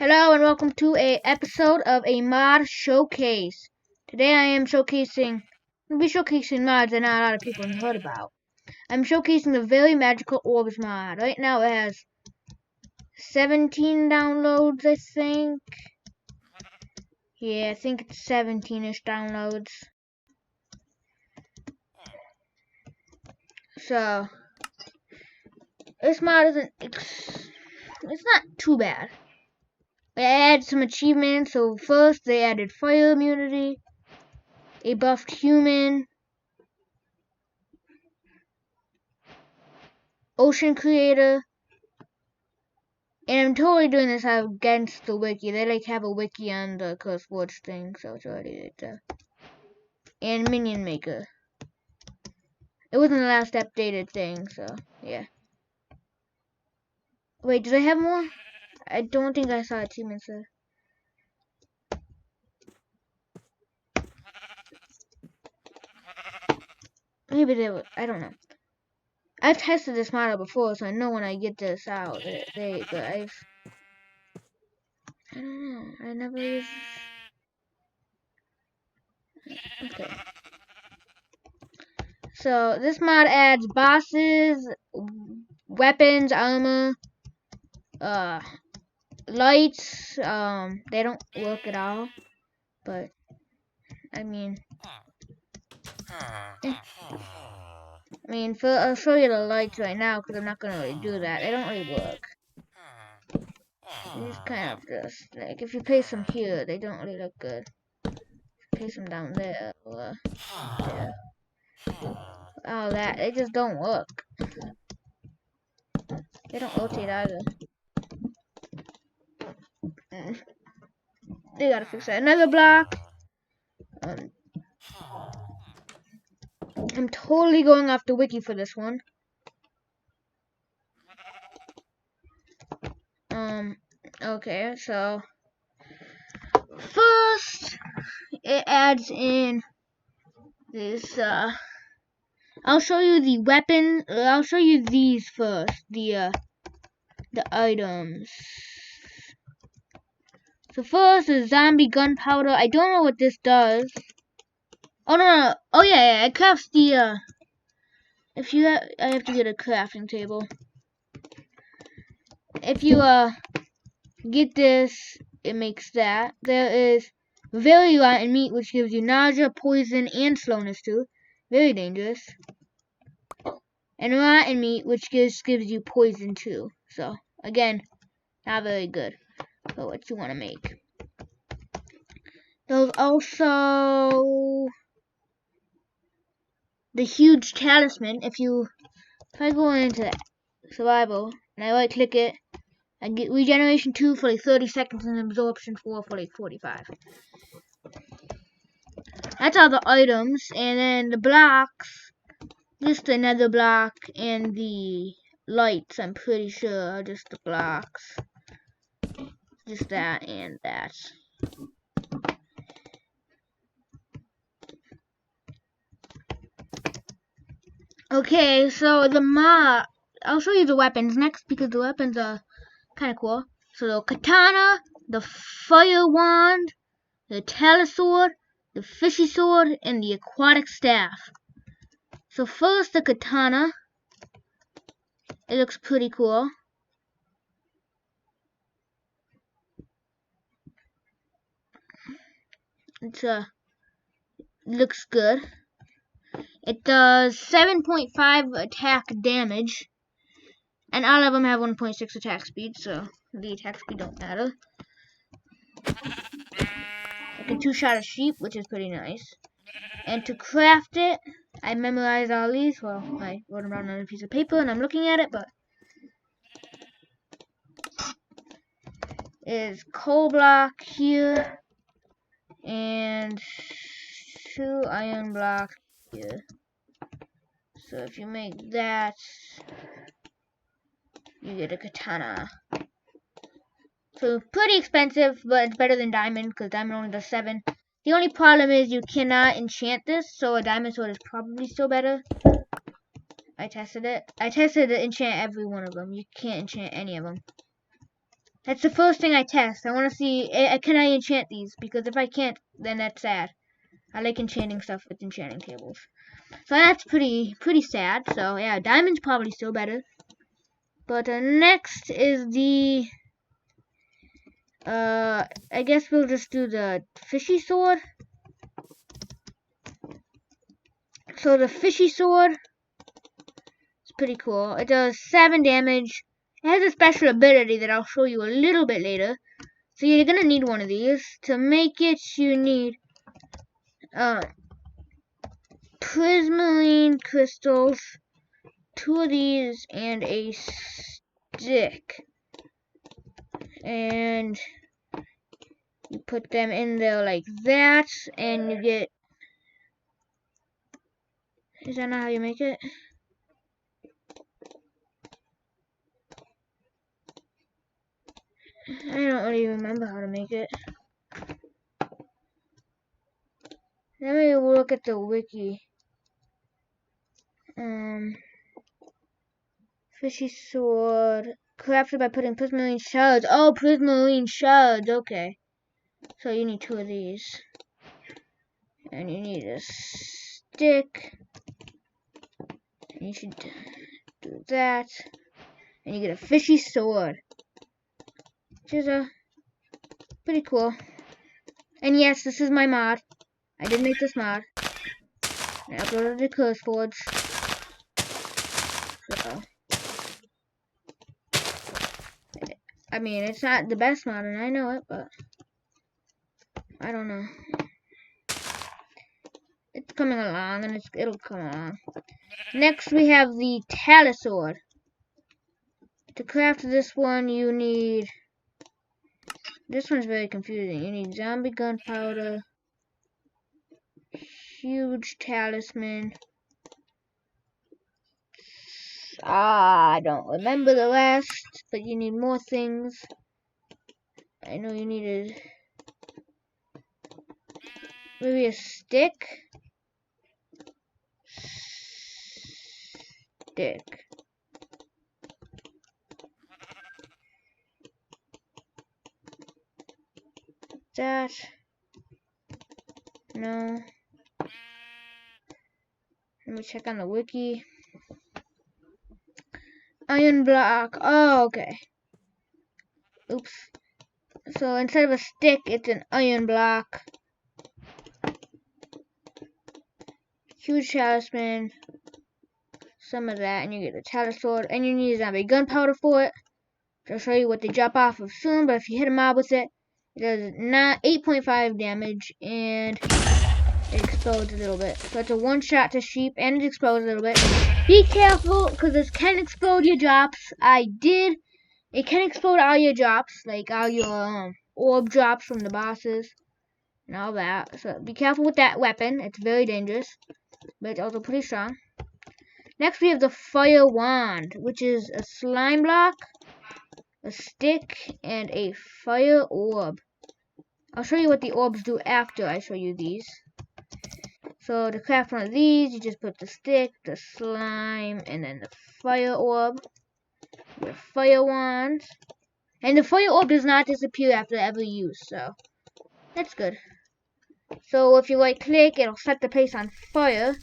Hello and welcome to a episode of a mod showcase. Today I am showcasing mods that not a lot of people have heard about. I'm showcasing the very magical Orbs mod. Right now it has 17 downloads, I think. Yeah, I think it's 17-ish downloads. So this mod it's not too bad. They added some achievements. So first they added fire immunity, a buffed human, ocean creator, and I'm totally doing this against the wiki. They have a wiki on the curse words thing, so it's already right there. And minion maker. It wasn't the last updated thing, so yeah. Wait, did I have more? I don't think I saw achievements there. Maybe they were. I don't know. I've tested this model before, so I know when I get this out, I don't know. I never used. Okay. So this mod adds bosses, weapons, armor, lights. They don't work at all, but I mean, I'll show you the lights right now because I'm not gonna really do that. They don't really work. These kind of just like if you place them here, they don't really look good. Place them down there or there. All that, they just don't work. They don't rotate either. They gotta fix that. Another block. I'm totally going off the wiki for this one. Okay, so first it adds in this I'll show you the weapon. I'll show you these first. The items. So first is zombie gunpowder. I don't know what this does. Oh no. Oh yeah, it crafts the if you have, I have to get a crafting table. If you get this, it makes that. There is very rotten meat, which gives you nausea, poison, and slowness too. Very dangerous. And rotten meat, which gives you poison too. So again, not very good for what you want to make. There's also the huge talisman. If I go into survival and I right click it, I get regeneration 2 for like 30 seconds and absorption 4 for like 45. That's all the items, and then the blocks, just another block, and the lights, I'm pretty sure, are just the blocks. Just that and that. Okay, so the mod, I'll show you the weapons next because the weapons are kind of cool. So the Katana, the Fire Wand, the Sword, the Fishy Sword, and the Aquatic Staff. So first the Katana. It looks pretty cool. It looks good. It does 7.5 attack damage. And all of them have 1.6 attack speed, so the attack speed don't matter. I can two-shot a sheep, which is pretty nice. And to craft it, I memorized all these. Well, I wrote them down on a piece of paper, and I'm looking at it, but is coal block here, and 2 iron block here. So if you make that, you get a katana. So pretty expensive, but it's better than diamond because diamond only does 7. The only problem is you cannot enchant this, so a diamond sword is probably still better. I tested it. I tested to enchant every one of them. You can't enchant any of them. That's the first thing I test. I want to see, can I enchant these? Because if I can't, then that's sad. I like enchanting stuff with enchanting tables. So that's pretty sad. So yeah, diamond's probably still better. But next is the, I guess we'll just do the Fishy Sword. So the Fishy Sword is pretty cool. It does 7 damage. It has a special ability that I'll show you a little bit later. So you're gonna need one of these. To make it, you need prismarine crystals, 2 of these, and a stick. And you put them in there like that, and you get... Is that not how you make it? I don't really remember how to make it. Let me look at the wiki. Fishy Sword. Crafted by putting prismarine shards. Oh, prismarine shards. Okay. So you need 2 of these. And you need a stick. And you should do that. And you get a Fishy Sword. Which is pretty cool. And yes, this is my mod. I did make this mod. I uploaded the curse forge. So, I mean, it's not the best mod, and I know it, but I don't know. It's coming along, and it'll come along. Next, we have the Sword. To craft this one, you need... This one's very confusing. You need zombie gunpowder, huge talisman. I don't remember the rest, but you need more things. I know you needed maybe a stick. That. No. Let me check on the wiki. Iron block. Oh, okay. Oops. So instead of a stick, it's an iron block. Huge talisman. Some of that, and you get a sword, and you need zombie gunpowder for it. I'll show you what they drop off of soon, but if you hit a mob with it, it does 8.5 damage, and it explodes a little bit. So it's a one-shot to sheep, and it explodes a little bit. Be careful, because this can explode your drops. It can explode all your drops, like all your orb drops from the bosses, and all that. So be careful with that weapon. It's very dangerous, but it's also pretty strong. Next, we have the Fire Wand, which is a slime block, a stick, and a fire orb. I'll show you what the orbs do after I show you these. So to craft one of these, you just put the stick, the slime, and then the fire orb. The fire wand. And the fire orb does not disappear after every use, so that's good. So if you right click, it'll set the place on fire.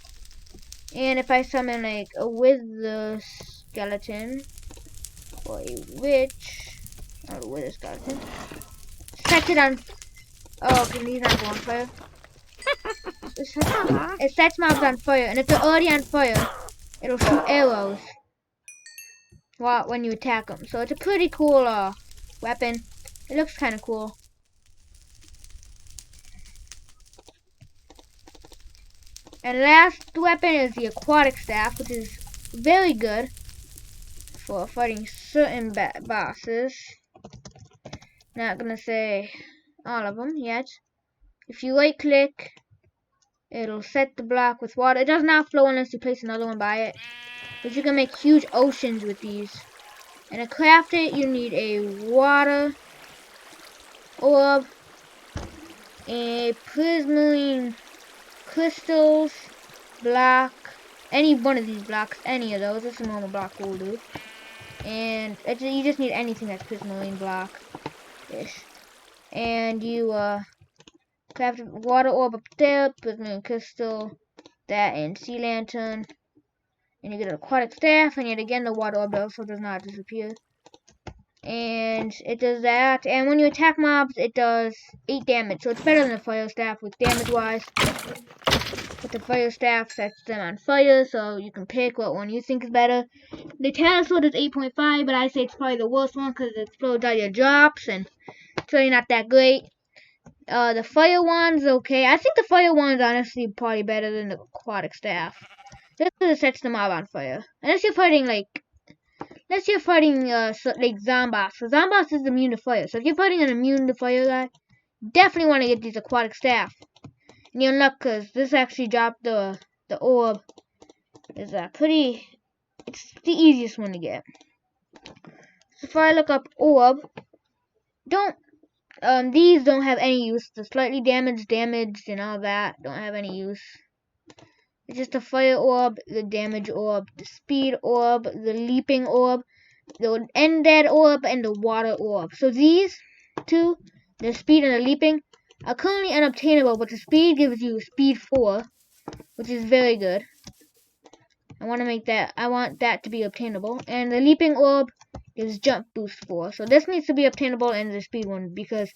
And if I summon like a wither skeleton or a witch, not a wither skeleton, set it on. Oh, can these not go on fire? It sets mobs on fire, and if they're already on fire, it'll shoot arrows when you attack them. So it's a pretty cool weapon. It looks kind of cool. And last weapon is the Aquatic Staff, which is very good for fighting certain bosses. Not gonna say all of them yet. If you right click, it'll set the block with water. It does not flow unless you place another one by it. But you can make huge oceans with these. And to craft it, you need a water orb, a prismarine crystals block, any one of these blocks, any of those. This is a normal block will do. And you just need anything that's prismarine block-ish. And you craft water orb up there, prismarine crystal, that and sea lantern. And you get an aquatic staff, and yet again the water orb also does not disappear. And it does that, and when you attack mobs, it does 8 damage, so it's better than the fire staff with damage-wise. But the fire staff sets them on fire, so you can pick what one you think is better. The Katana Sword is 8.5, but I say it's probably the worst one because it explodes all your drops, and it's really not that great. The fire one's okay. I think the fire one's honestly probably better than the aquatic staff. Just because it sets the mob on fire. Unless you're fighting like Zomboss. So Zomboss is immune to fire. So if you're fighting an immune to fire guy, definitely want to get these aquatic staff. And you're in luck because this actually dropped the orb. Is it's the easiest one to get. So if I look up orb, these don't have any use. The slightly damaged and all that don't have any use. It's just the fire orb, the damage orb, the speed orb, the leaping orb, the undead orb, and the water orb. So these two, the speed and the leaping, are currently unobtainable, but the speed gives you speed 4, which is very good. I want that to be obtainable. And the leaping orb gives jump boost 4. So this needs to be obtainable and the speed one, because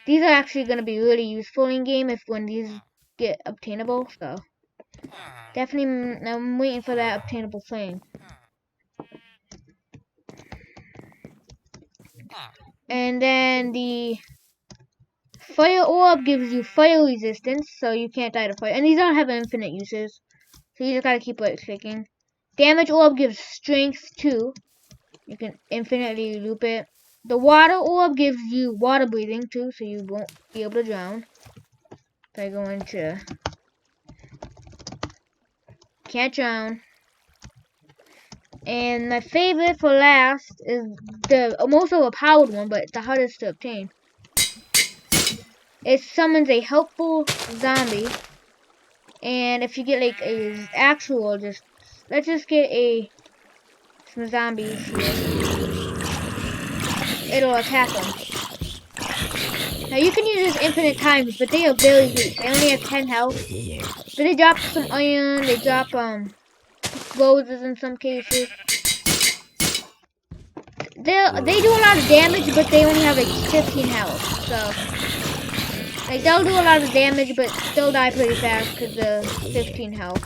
these are actually going to be really useful in game when these get obtainable. So definitely, I'm waiting for that obtainable thing. And then the fire orb gives you fire resistance, so you can't die to fire. And these don't have infinite uses, so you just gotta keep right clicking. Damage orb gives strength 2. You can infinitely loop it. The water orb gives you water breathing too, so you won't be able to drown. If I go into can't drown. And my favorite for last is the most overpowered one, but the hardest to obtain. It summons a helpful zombie, and if you get like a actual, let's just get some zombies here. It'll attack them. Now you can use this infinite times, but they are very weak. They only have 10 health. But they drop some iron. They drop roses in some cases. They do a lot of damage, but they only have like 15 health. So like they'll do a lot of damage, but still die pretty fast because the 15 health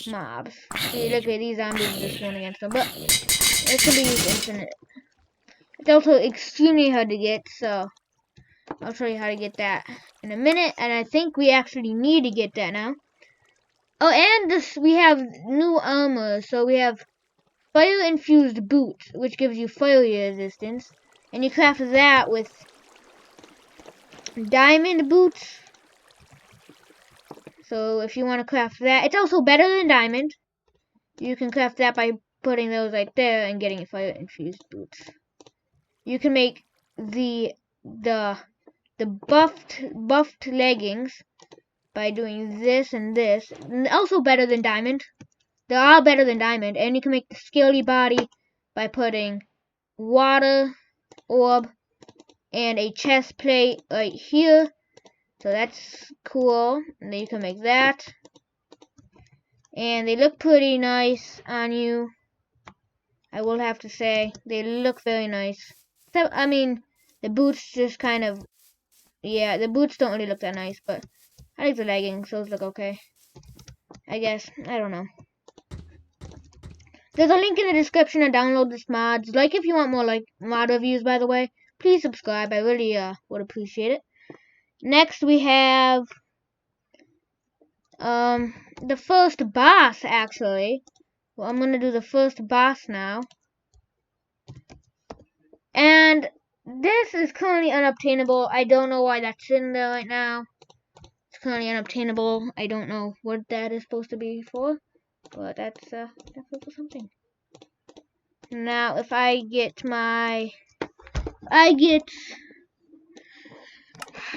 mobs. See, look at these zombies just going against them, but it can be used infinite. It's also extremely hard to get, so I'll show you how to get that in a minute. And I think we actually need to get that now. Oh, and we have new armor. So we have fire infused boots, which gives you fire resistance, and you craft that with diamond boots. So if you want to craft that, it's also better than diamond. You can craft that by putting those right there and getting fire infused boots. You can make the buffed leggings by doing this and this. And also better than diamond. They are better than diamond. And you can make the scaly body by putting water orb and a chest plate right here. So that's cool. And then you can make that. And they look pretty nice on you. I will have to say, they look very nice. So, I mean, the boots just kind of, yeah, the boots don't really look that nice, but I like the leggings, those look okay. I guess, I don't know. There's a link in the description to download this mod. Like if you want more like mod reviews, by the way. Please subscribe, I really would appreciate it. Next we have the first boss, actually. Well, I'm gonna do the first boss now. And this is currently unobtainable. I don't know why that's sitting there right now. It's currently unobtainable. I don't know what that is supposed to be for, but that's definitely for something. Now, if I get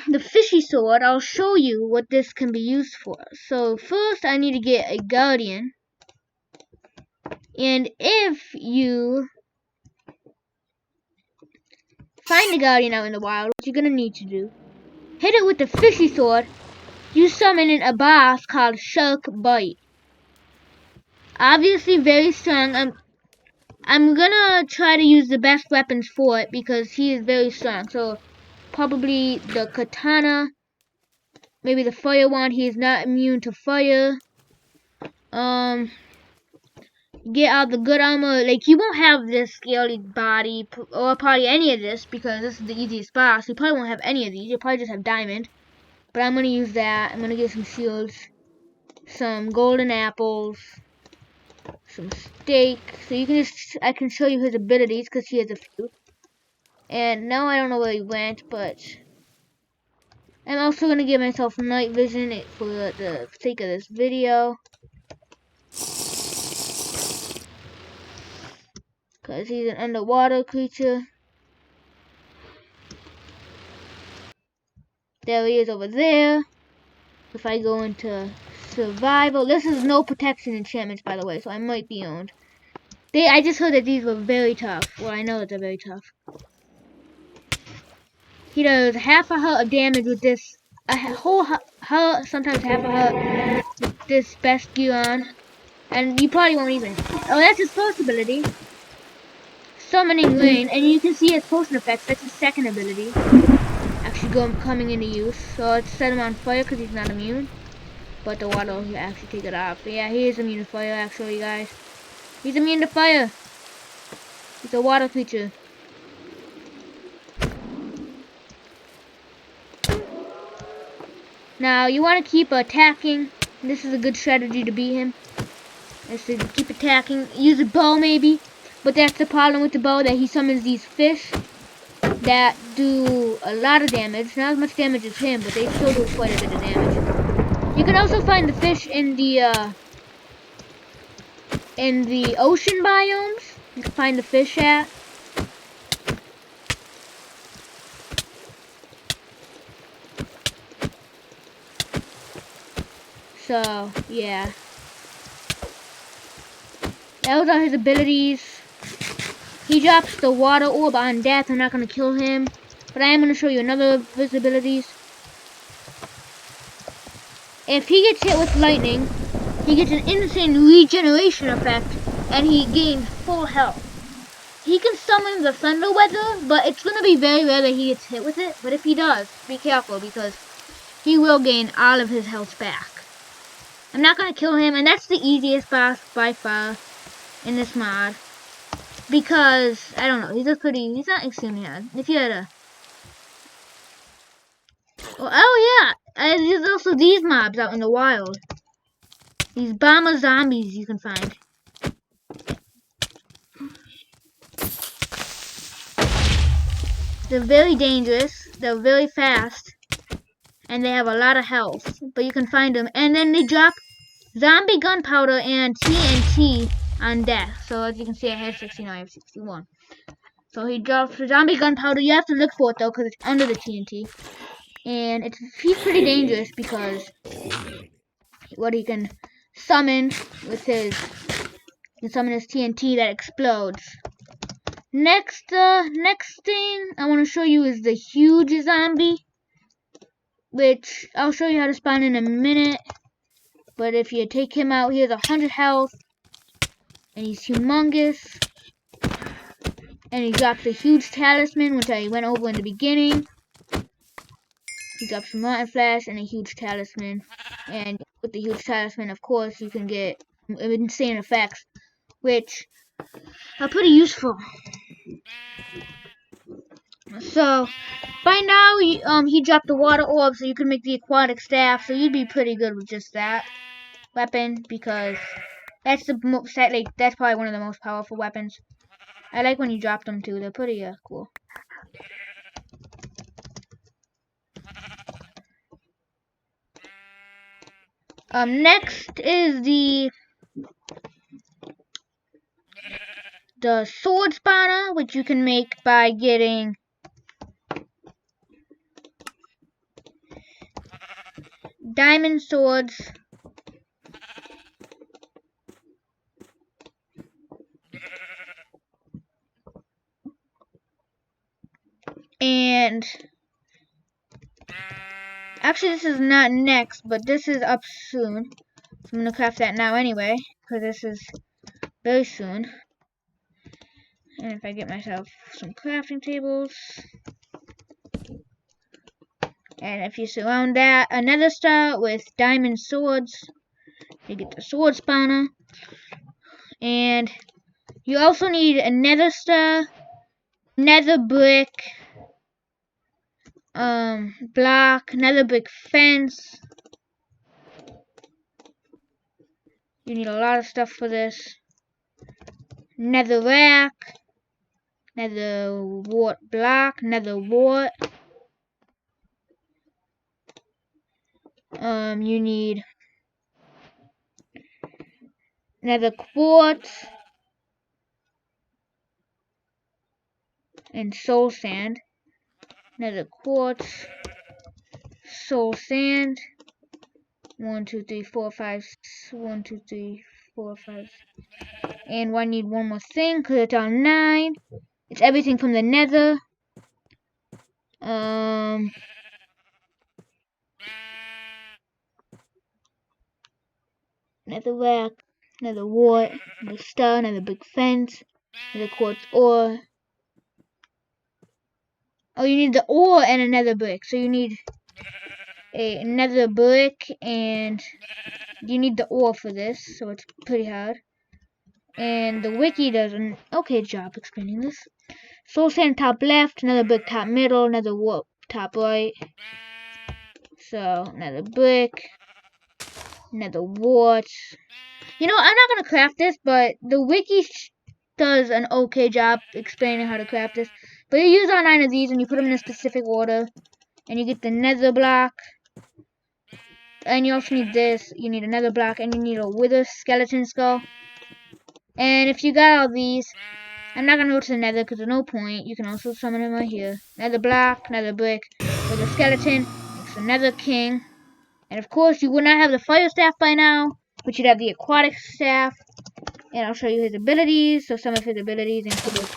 the Fishy Sword, I'll show you what this can be used for. So first, I need to get a Guardian. And if you find the Guardian out in the wild, what you're gonna need to do, hit it with the Fishy Sword, you summon in a boss called Shark Bite. Obviously very strong. I'm gonna try to use the best weapons for it because he is very strong. So probably the Katana, maybe the Fire Wand. He is not immune to fire. Get out the good armor. Like, you won't have this scaly body or probably any of this because this is the easiest boss. You probably won't have any of these. You'll probably just have diamond. But I'm gonna use that. I'm gonna get some shields, some golden apples, some steak. So you can just, I can show you his abilities because he has a few. And now I don't know where he went, but I'm also gonna give myself night vision for the sake of this video. Because he's an underwater creature. There he is over there. If I go into survival, this is no protection enchantments, by the way, so I might be owned. I just heard that these were very tough. Well, I know that they're very tough. He does half a heart of damage with this, a whole heart, sometimes half a heart with this best gear on. And you probably won't even. Oh, that's his first ability. Summoning Rain, and you can see his potion effects. That's his second ability. Actually coming into use. So let's set him on fire because he's not immune. But the water will actually take it off. But yeah, he is immune to fire actually, guys. He's immune to fire. He's a water creature. Now, you want to keep attacking. This is a good strategy to beat him. Is to keep attacking. Use a bow maybe. But that's the problem with the bow, that he summons these fish that do a lot of damage. Not as much damage as him, but they still do quite a bit of damage. You can also find the fish in the ocean biomes. You can find the fish at. So, yeah. Those are his abilities. He drops the water orb on death. I'm not going to kill him. But I am going to show you another of his abilities. If he gets hit with lightning, he gets an insane regeneration effect. And he gains full health. He can summon the thunder weather, but it's going to be very rare that he gets hit with it. But if he does, be careful because he will gain all of his health back. I'm not going to kill him, and that's the easiest boss by far in this mod. Because, I don't know, he's not extremely hard. If you had a... Oh yeah, there's also these mobs out in the wild. These bomber zombies you can find. They're very dangerous, they're very fast, and they have a lot of health. But you can find them, and then they drop zombie gunpowder and TNT on death. So as you can see, I have 69, I have 61. So he drops the zombie gunpowder. You have to look for it though, because it's under the TNT. And he's pretty dangerous because what he can summon with his TNT that explodes. Next thing I want to show you is the huge zombie, which I'll show you how to spawn in a minute. But if you take him out, he has 100 health, and he's humongous. And he drops a huge talisman, which I went over in the beginning. He drops a Mountain Flash and a huge talisman. And with the huge talisman, of course, you can get insane effects, which are pretty useful. So, by now, he dropped the Water Orb, so you can make the Aquatic Staff, so you'd be pretty good with just that weapon, because that's that's probably one of the most powerful weapons. I like when you drop them too, they're pretty cool. Next is the sword spawner, which you can make by getting diamond swords And actually, this is not next, but this is up soon. So I'm gonna craft that now anyway, because this is very soon. And if I get myself some crafting tables, and if you surround that another star with diamond swords, you get the sword spawner. And you also need a nether star, nether brick, block, nether brick fence. You need a lot of stuff for this. Nether rack, nether wart block, nether wart. You need nether quartz and soul sand. Nether quartz, soul sand. 1, 2, 3, 4, 5. 1, 2, 3, 4, 5. And I need one more thing because it's on 9. It's everything from the nether. Nether rack, nether wart, nether star, nether big fence, nether quartz ore. Oh, you need the ore and a nether brick. So you need a nether brick and you need the ore for this. So it's pretty hard. And the wiki does an okay job explaining this. Soul sand top left, nether brick top middle, nether wart top right. So nether brick, nether wart. You know, I'm not gonna craft this, but the wiki does an okay job explaining how to craft this. But you use all 9 of these and you put them in a specific order, and you get the nether block. And you also need this. You need another block, and you need a wither skeleton skull. And if you got all these, I'm not gonna go to the nether because there's no point. You can also summon him right here. Nether block, nether brick, wither skeleton, it's the nether king. And of course, you would not have the fire staff by now, but you'd have the aquatic staff. And I'll show you his abilities. So some of his abilities include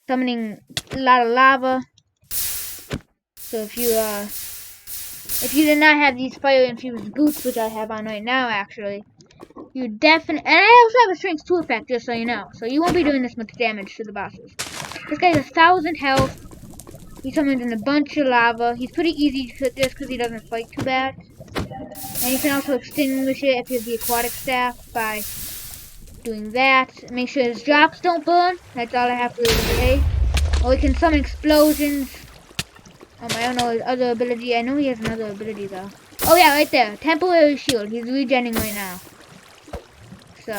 summoning a lot of lava. So if you did not have these fire infused boots, which I have on right now actually, you definitely, and I also have a strength 2 effect, just so you know. So you won't be doing this much damage to the bosses. This guy has 1,000 health. He summons in a bunch of lava. He's pretty easy to hit this because he doesn't fight too bad. And you can also extinguish it if you have the aquatic staff by doing that. Make sure his drops don't burn. That's all I have to say. Or he can summon explosions. I don't know his other ability. I know he has another ability though. Oh yeah, right there. Temporary shield. He's regenning right now. So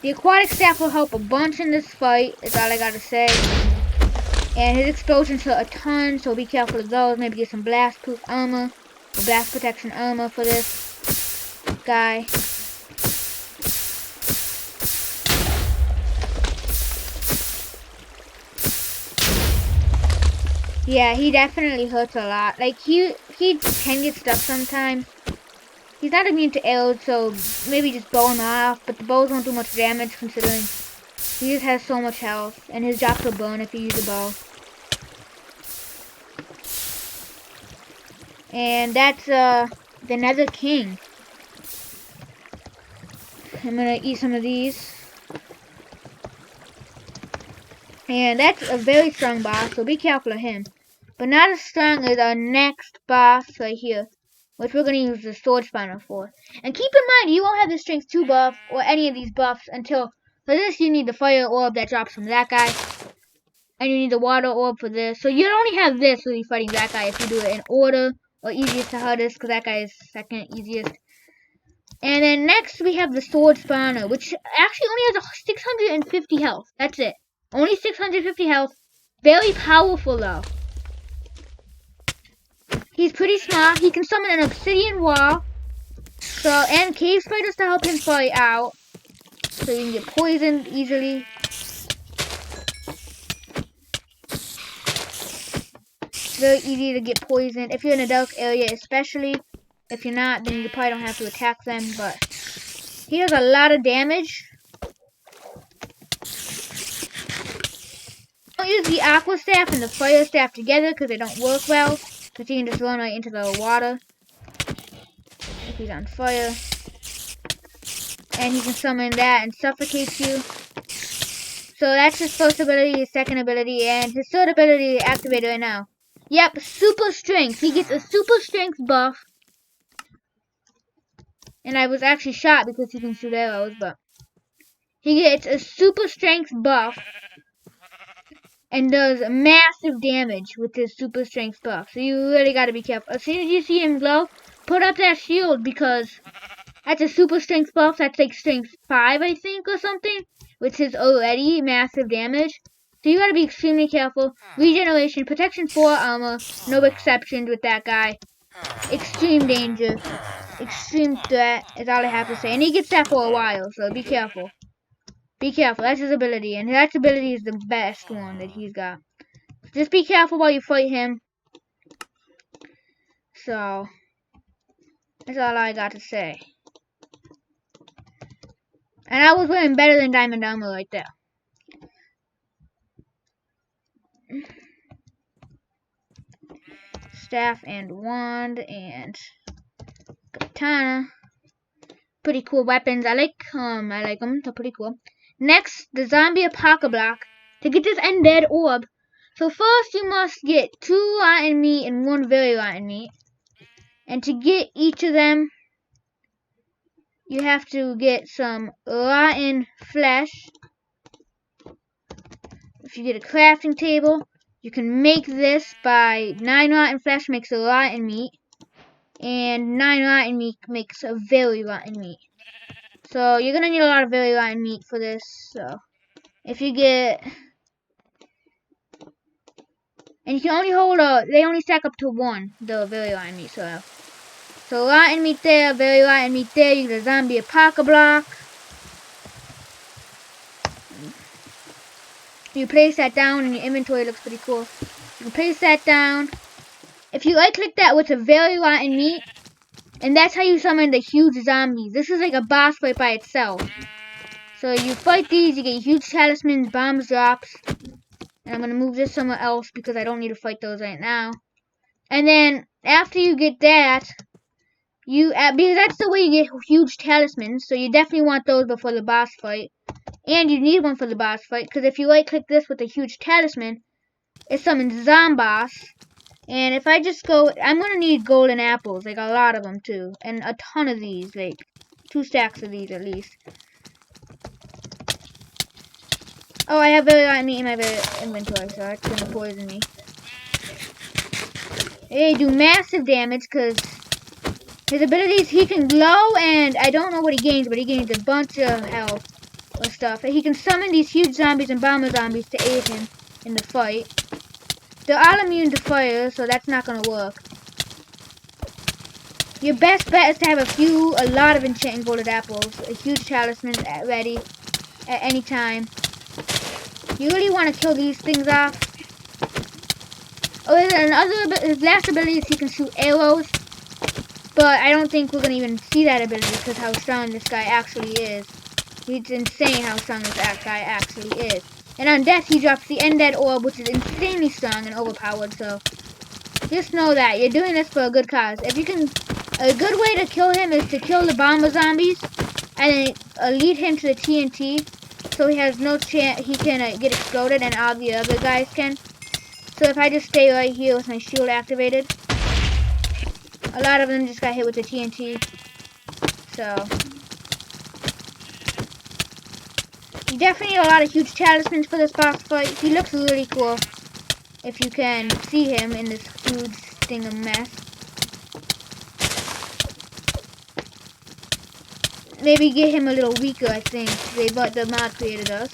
the aquatic staff will help a bunch in this fight, is all I gotta say. And his explosions hurt a ton, so be careful of those. Maybe get some blast proof armor or blast protection armor for this guy. Yeah, he definitely hurts a lot. Like he can get stuck sometimes. He's not immune to arrows, so maybe just bow him off. But the bows won't do much damage considering he just has so much health. And his drops will burn if you use a bow. And that's the Nether King. I'm gonna eat some of these. And that's a very strong boss, so be careful of him. But not as strong as our next boss right here, which we're going to use the sword spawner for. And keep in mind, you won't have the strength 2 buff or any of these buffs until, for this you need the fire orb that drops from that guy. And you need the water orb for this. So you only have this when you're fighting that guy if you do it in order or easiest to hardest, because that guy is second easiest. And then next we have the sword spawner, which actually only has 650 health. That's it. Only 650 health. Very powerful though. He's pretty smart. He can summon an obsidian wall. And cave spiders to help him fight out. So you can get poisoned easily. It's very easy to get poisoned. If you're in a dark area especially. If you're not, then you probably don't have to attack them. But he does a lot of damage. use the Aqua Staff and the Fire Staff together because they don't work well. Because you can just run right into the water if he's on fire. And he can summon that and suffocate you. So that's his first ability, his second ability, and his third ability is activated right now. Yep, Super Strength. He gets a Super Strength buff. And I was actually shot because he can shoot arrows, but he gets a Super Strength buff and does massive damage with his Super Strength buff. So you really gotta be careful. As soon as you see him glow, put up that shield because that's a Super Strength buff. That's like Strength 5, I think, or something, which is already massive damage. So you gotta be extremely careful. Regeneration, Protection 4, Armor, no exceptions with that guy. Extreme danger. Extreme threat is all I have to say. And he gets that for a while, so be careful. Be careful. That's his ability. And that ability is the best one that he's got. Just be careful while you fight him. So, that's all I got to say. And I was wearing better than diamond armor right there. Staff and wand and katana. Pretty cool weapons. I like them. They're pretty cool. Next, the zombie apocalypse block. To get this Undead Orb. So first you must get 2 rotten meat and 1 very rotten meat. And to get each of them, you have to get some rotten flesh. If you get a crafting table, you can make this by 9 rotten flesh makes a rotten meat. And 9 rotten meat makes a very rotten meat. So you're gonna need a lot of very rotten meat for this. So if you get, and you can only hold they only stack up to 1, the very rotten meat. So rotten meat there, very rotten meat there. You get a zombie apocalypse block. You place that down in your inventory. It looks pretty cool. You can place that down. If you right click that with a very rotten meat, and that's how you summon the huge zombies. This is like a boss fight by itself. So you fight these, you get huge talismans, bombs, drops. And I'm going to move this somewhere else because I don't need to fight those right now. And then after you get that, because that's the way you get huge talismans. So you definitely want those before the boss fight. And you need one for the boss fight. Because if you right click this with a huge talisman, it summons zombies. And if I just go, I'm going to need golden apples, like a lot of them too. And a ton of these, like 2 stacks of these at least. Oh, I have very rotten meat in my inventory, so that's going to poison me. They do massive damage because his abilities, he can glow and I don't know what he gains, but he gains a bunch of health or stuff. And he can summon these huge zombies and bomber zombies to aid him in the fight. They're all immune to fire, so that's not going to work. Your best bet is to have a lot of enchanting golden apples, a huge talisman ready at any time. You really want to kill these things off. Oh, his last ability is he can shoot arrows, but I don't think we're going to even see that ability because how strong this guy actually is. It's insane how strong this guy actually is. And on death, he drops the Undead Orb, which is insanely strong and overpowered, so just know that. You're doing this for a good cause. If you can, a good way to kill him is to kill the bomber zombies, and then lead him to the TNT, so he has no chance, he can get exploded, and all the other guys can. So if I just stay right here with my shield activated, a lot of them just got hit with the TNT, so you definitely need a lot of huge talismans for this boss fight. He looks really cool if you can see him in this huge thing of mess. Maybe get him a little weaker, I think. The mod created us.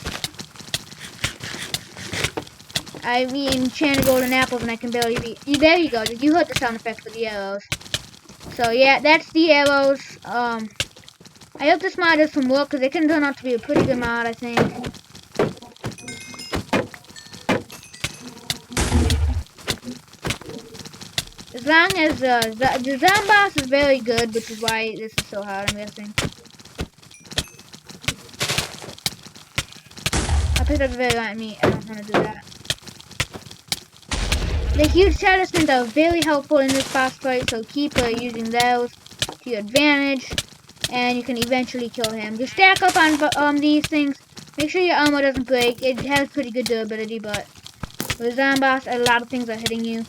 I mean, enchanted golden apples and I can barely beat. There you go. You heard the sound effects of the arrows. So yeah, that's the arrows. I hope this mod does some work because it can turn out to be a pretty good mod, I think. As long as the Zomboss is very good, which is why this is so hard, I'm guessing. I picked up a very light meat. I don't want to do that. The huge talismans are very helpful in this boss fight, so keep using those to your advantage, and you can eventually kill him. Just stack up on these things. Make sure your armor doesn't break. It has pretty good durability, but with Zomboss, a lot of things are hitting you.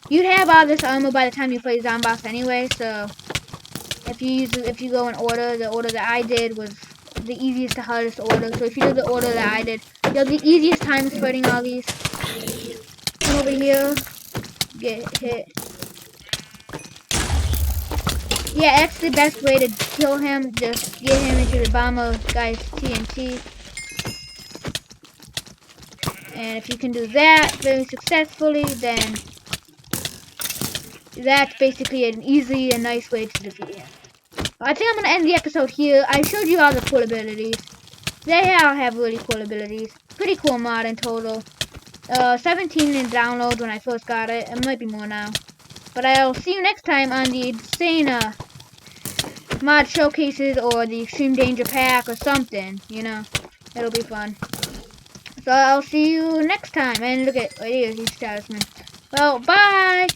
You'd have all this armor by the time you play Zomboss anyway, so if you go in order, the order that I did was the easiest to hardest order. So if you do the order that I did, you'll have the easiest time fighting all these. Come over here, get hit. Yeah, that's the best way to kill him. Just get him into the bomber guy's TNT. And if you can do that very successfully, then that's basically an easy and nice way to defeat him. I think I'm going to end the episode here. I showed you all the cool abilities. They all have really cool abilities. Pretty cool mod in total. 17 in download when I first got it. It might be more now. But I'll see you next time on the insane mod showcases or the extreme danger pack or something. You know, it'll be fun. So I'll see you next time. And look at right here, he's talisman. Well, bye!